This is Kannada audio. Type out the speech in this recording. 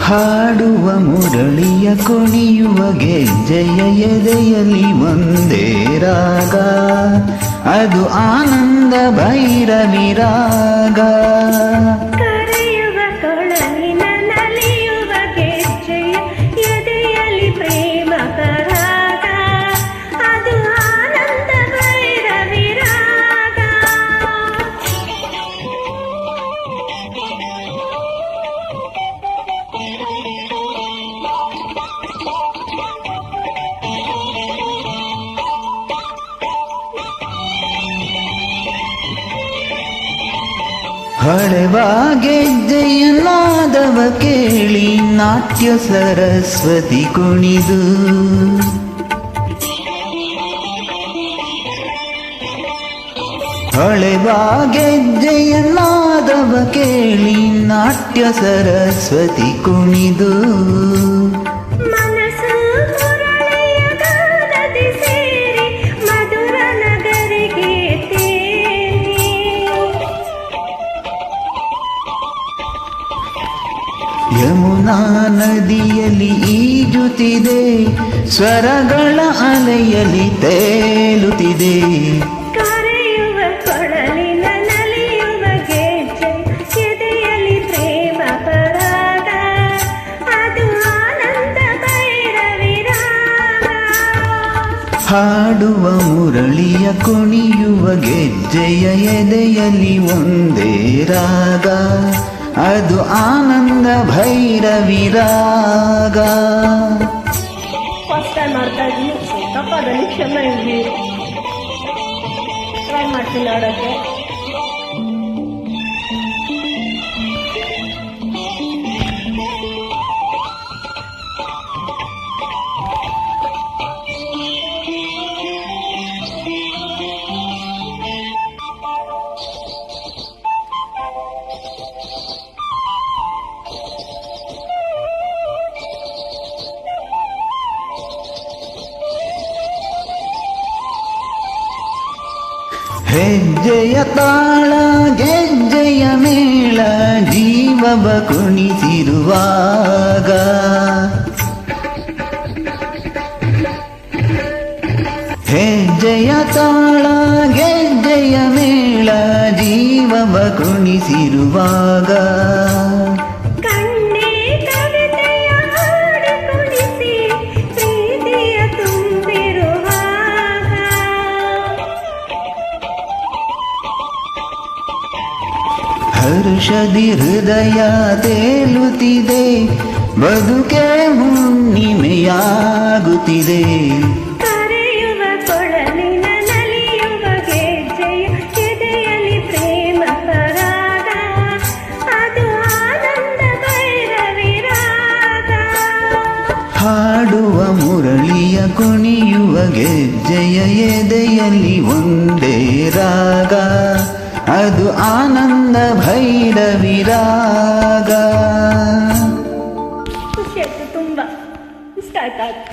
ಹಾಡುವ ಮುರಳಿಯ ಕುಣಿಯುವ ಗೆಜ್ಜೆಯ ಎದೆಯಲ್ಲಿ ಒಂದೇ ರಾಗ, ಅದು ಆನಂದ ಭೈರವಿ ರಾಗ. ಕರೆಯುವ ಕೊಳಲಿನ ನಲಿಯುವ ಗೆಜ್ಜೆಯ ಎದೆಯಲ್ಲಿ ಪ್ರೇಮ ರಾಗ, ಅದು ಆನಂದ ಭೈರವಿ ರಾಗ. ಹಳೆವ ಗೆಜ್ಜೆಯ ನಾದವ ಕೇಳಿ ನಾಟ್ಯ ಸರಸ್ವತಿ ಕುಣಿದು, ಹಳೆವ ಗೆಜ್ಜೆಯ ನಾದವ ಕೇಳಿ ನಾಟ್ಯ ಸರಸ್ವತಿ ಕುಣಿದು. ಮನಸ್ಸು ಮುರಳಿಯ ಗಾನದಿ ಸೇರಿ ಮಧುರ ನಗರಿಗೆ ತೇರಿ, ಯಮುನಾ ನದಿಯಲ್ಲಿ ಈಜುತ್ತಿದೆ, ಸ್ವರಗಳ ಅಲೆಯಲ್ಲಿ ತೇಲುತ್ತಿದೆ. ಕರೆಯುವ ಕೊಳಲಿನ ನಲಿಯುವ ಗೆಜ್ಜೆ ಎದೆಯಲ್ಲಿ ಪ್ರೇಮ ರಾಗ, ಅದು ಆನಂದ ಭೈರವಿ ರಾಗ. ಹಾಡುವ ಮುರಳಿಯ ಕುಣಿಯುವ ಗೆಜ್ಜೆಯ ಎದೆಯಲ್ಲಿ ಒಂದೇ ರಾಗ, ಅದು ಆನಂದ ಭೈರವಿ ರಾಗ. ಫಸ್ಟ್ ಟೈಮ್ ಮಾಡ್ತಾ ಇದ್ದೀನಿ, ತಪ್ಪಾದಲ್ಲಿ ಕ್ಷಮೆ ಇರಲಿ. ಟ್ರೈ ಮಾಡ್ತೀನಿ ಆಡೋಕ್ಕೆ. ಹೆಜ್ಜೆಯ ತಾಳ ಗೆಜ್ಜೆಯ ಮೇಳ ಜೀವವ ಕುಣಿಸಿರುವಾಗ, ಹೆಜ್ಜೆಯ ತಾಳ ಗೆಜ್ಜೆಯ ಮೇಳ ಜೀವವ ಕುಣಿಸಿರುವಾಗ. ಕಣ್ಣೇ ಕವಿತೆಯ ಹಾಡು ಕುಣಿಸಿ ಪ್ರೀತಿಯ ತುಂಬಿರುವಾಗ, ಹರ್ಷದಿ ಹೃದಯ ತೇಲುತ್ತಿದೆ, ಬದುಕೆ ಹುಣ್ಣಿಮೆಯಾಗುತ್ತಿದೆ. ಕರೆಯುವ ಕೊಳಲಿನ ನಲಿಯುವ ಗೆಜ್ಜೆಯ ಎದೆಯಲ್ಲಿ ಪ್ರೇಮ ರಾಗ, ಅದು ಆನಂದ ಭೈರವಿ ರಾಗ. ಹಾಡುವ ಮುರಳಿಯ ಕುಣಿಯುವ ಗೆಜ್ಜೆಯ ಎದೆಯಲ್ಲಿ ಒಂದೇ ರಾಗ, ಅದು ಆನಂದ ಭೈರವಿ ರಾಗ. ಖುಷಿ ಆಯ್ತು, ತುಂಬ ಇಷ್ಟ ಆಯ್ತು.